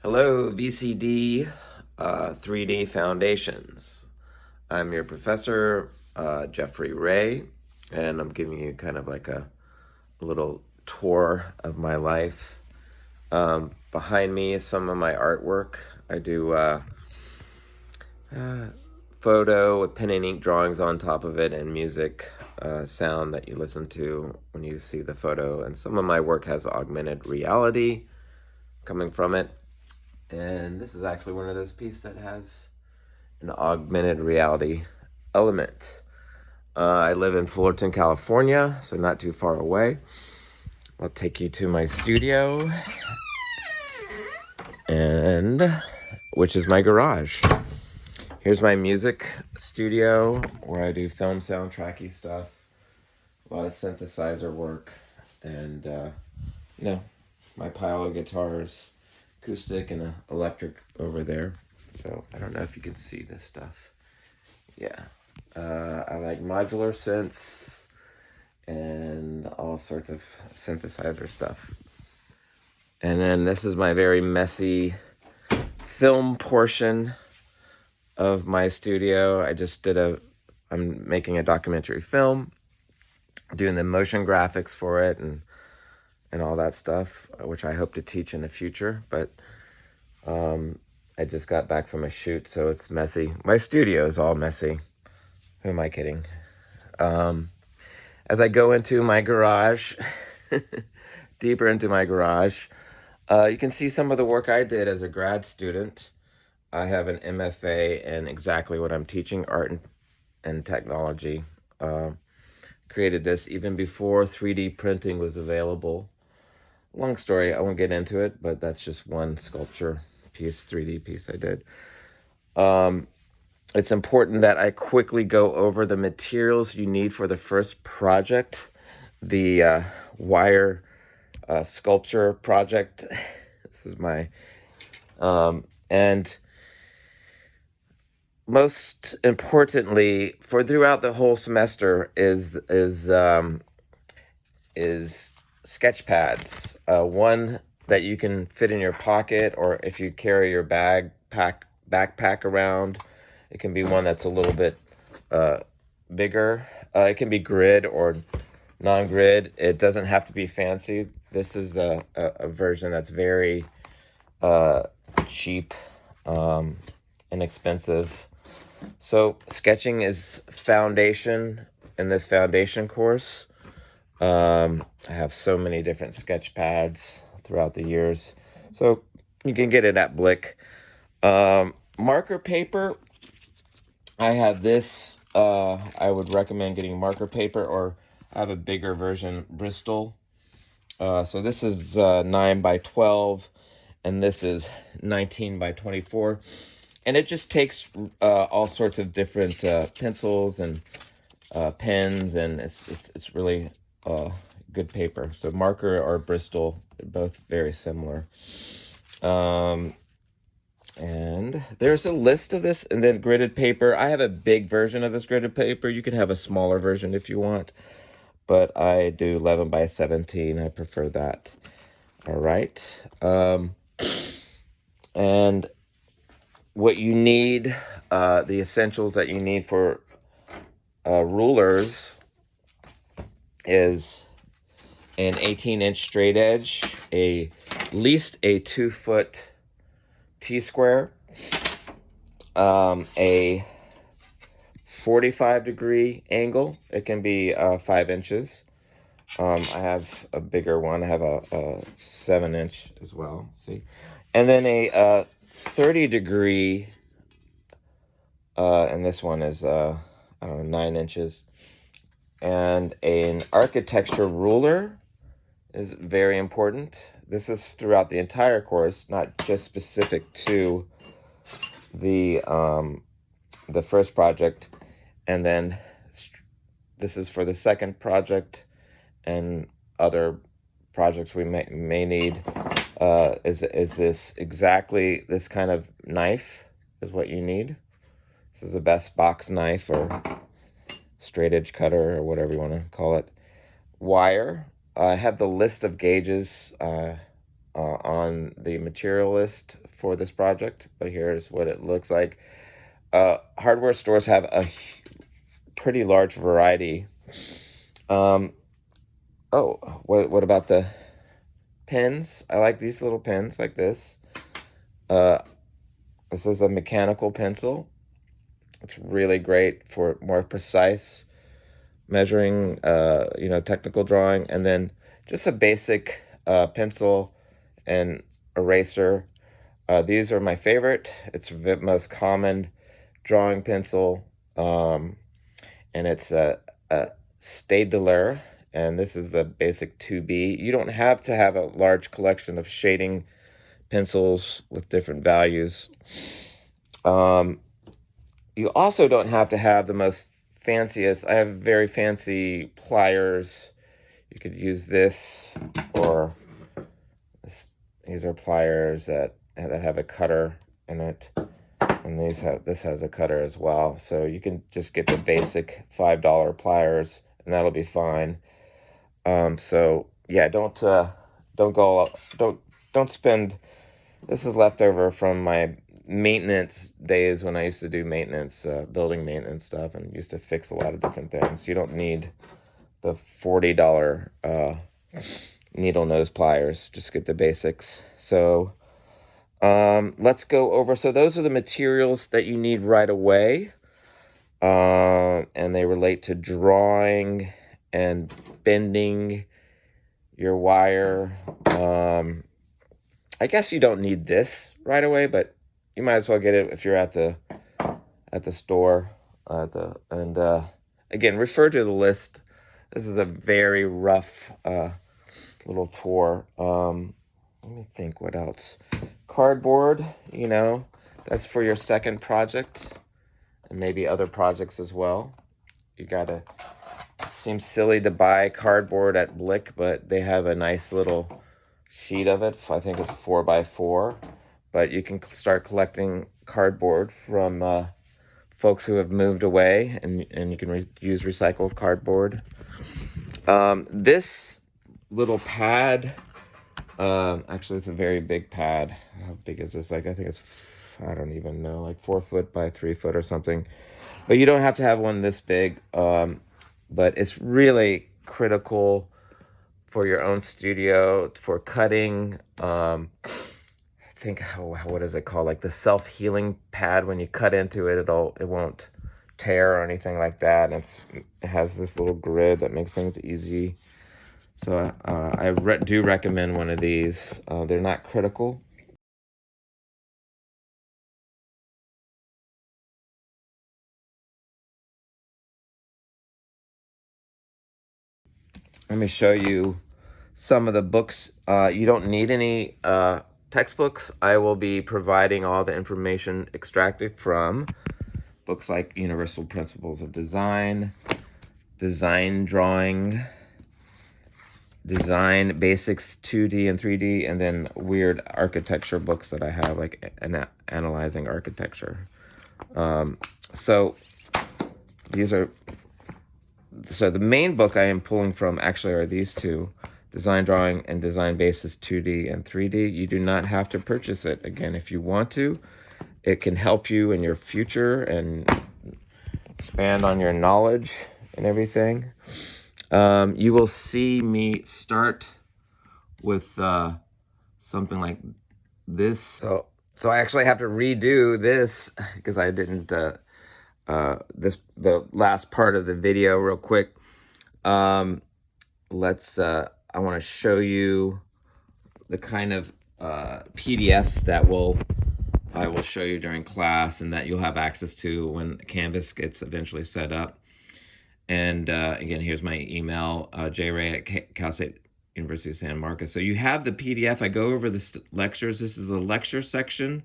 Hello, VCD 3D Foundations. I'm your professor, Jeffrey Ray, and I'm giving you kind of like a little tour of my life. Behind me is some of my artwork. I do photo with pen and ink drawings on top of it and music, sound that you listen to when you see the photo. And some of my work has augmented reality coming from it. And this is actually one of those pieces that has an augmented reality element. I live in Fullerton, California, so not too far away. I'll take you to my studio, and which is my garage. Here's my music studio where I do film soundtracky stuff, a lot of synthesizer work, and my pile of guitars, acoustic and electric over there. So I don't know if you can see this stuff. Yeah. I like modular synths and all sorts of synthesizer stuff. And then this is my very messy film portion of my studio. I'm making a documentary film, doing the motion graphics for it and all that stuff, which I hope to teach in the future. But I just got back from a shoot, so it's messy. My studio is all messy. Who am I kidding? As I go into my garage, deeper into my garage, you can see some of the work I did as a grad student. I have an MFA in exactly what I'm teaching, art and technology. Created this even before 3D printing was available. Long story, I won't get into it, but that's just one sculpture piece, 3D piece I did. It's important that I quickly go over the materials you need for the first project, the wire sculpture project. This is my, and most importantly, for throughout the whole semester is sketch pads. One that you can fit in your pocket, or if you carry your backpack around, it can be one that's a little bit bigger. It can be grid or non-grid. It doesn't have to be fancy. This is a version that's very cheap, inexpensive. So sketching is foundation in this foundation course. I have so many different sketch pads throughout the years, so you can get it at Blick. Marker paper, I have this. I would recommend getting marker paper, or I have a bigger version, Bristol. So this is 9 by 12, and this is 19 by 24. And it just takes all sorts of different pencils and pens, and it's really good paper. So marker or Bristol, both very similar. And there's a list of this, and then gridded paper. I have a big version of this gridded paper. You can have a smaller version if you want, but I do 11 by 17. I prefer that. All right. And what you need, the essentials that you need for rulers is an 18-inch straight edge, at least a 2-foot T-square, a 45-degree angle. It can be 5 inches. I have a bigger one. I have a 7-inch as well. See, and then a 30-degree, and this one is 9 inches. And an architecture ruler is very important. This is throughout the entire course, not just specific to the first project. And then this is for the second project and other projects we may need. Is this exactly this kind of knife is what you need. This is the best box knife or straight edge cutter or whatever you want to call it. Wire. I have the list of gauges on the material list for this project, but here's what it looks like. Hardware stores have a pretty large variety. Oh, what about the pens? I like these little pens like this. This is a mechanical pencil. It's really great for more precise measuring, technical drawing. And then just a basic pencil and eraser. These are my favorite. It's the most common drawing pencil, and it's a Staedtler, and this is the basic 2B. You don't have to have a large collection of shading pencils with different values. You also don't have to have the most fanciest. I have very fancy pliers. You could use this, or this. These are pliers that have a cutter in it, and this has a cutter as well. So you can just get the basic $5 pliers, and that'll be fine. So yeah, don't spend. This is leftover from my maintenance days when I used to do maintenance, building maintenance stuff, and used to fix a lot of different things. You don't need the $40 needle nose pliers. Just get the basics. So let's go over. So those are the materials that you need right away, and they relate to drawing and bending your wire. I guess you don't need this right away, but you might as well get it if you're at the store. Again, refer to the list. This is a very rough little tour. Let me think what else. Cardboard, that's for your second project, and maybe other projects as well. It seems silly to buy cardboard at Blick, but they have a nice little sheet of it. I think it's 4x4, but you can start collecting cardboard from folks who have moved away, and you can use recycled cardboard. This little pad, actually it's a very big pad. How big is this? I think it's, I don't even know, like 4 foot by 3 foot or something. But you don't have to have one this big. But it's really critical for your own studio, for cutting. I think, what is it called? Like the self-healing pad. When you cut into it, it won't tear or anything like that. And it has this little grid that makes things easy. So I do recommend one of these. They're not critical. Let me show you some of the books. You don't need any textbooks. I will be providing all the information extracted from books like Universal Principles of Design, Design Drawing, Design Basics 2D and 3D, and then weird architecture books that I have, like Analyzing Architecture. So the main book I am pulling from actually are these two, Design Drawing and Design Basis 2D and 3D. You do not have to purchase it. Again, if you want to, it can help you in your future and expand on your knowledge and everything. You will see me start with something like this. So I actually have to redo this because I didn't the last part of the video real quick. I want to show you the kind of PDFs that I will show you during class, and that you'll have access to when Canvas gets eventually set up. And again, here's my email, jray@Cal State University of San Marcos. So you have the PDF. I go over the lectures. This is the lecture section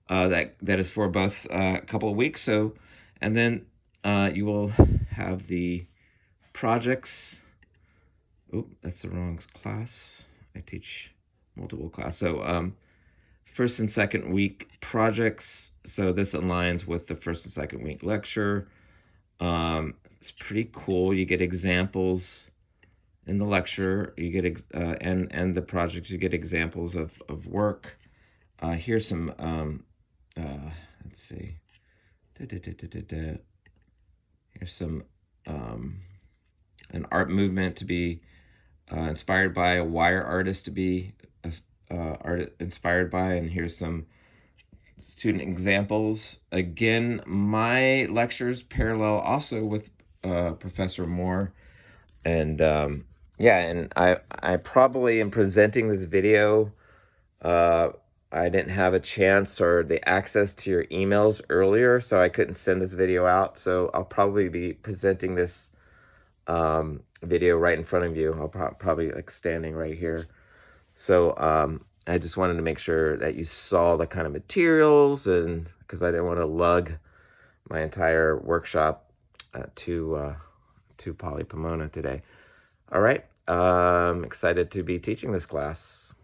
that is for both a couple of weeks. So, and then you will have the projects. Oh, that's the wrong class. I teach multiple classes. So first and second week projects. So this aligns with the first and second week lecture. It's pretty cool. You get examples in the lecture, you get and the project, you get examples of work. Here's some let's see. Here's some an art movement to be inspired by, a wire artist to be inspired by, and here's some student examples. Again, my lectures parallel also with Professor Moore, and yeah, and I probably am presenting this video. I didn't have a chance or the access to your emails earlier, so I couldn't send this video out. So I'll probably be presenting this video right in front of you. I'll probably like standing right here. So I just wanted to make sure that you saw the kind of materials, and because I didn't want to lug my entire workshop to Poly Pomona today. All right, I'm excited to be teaching this class.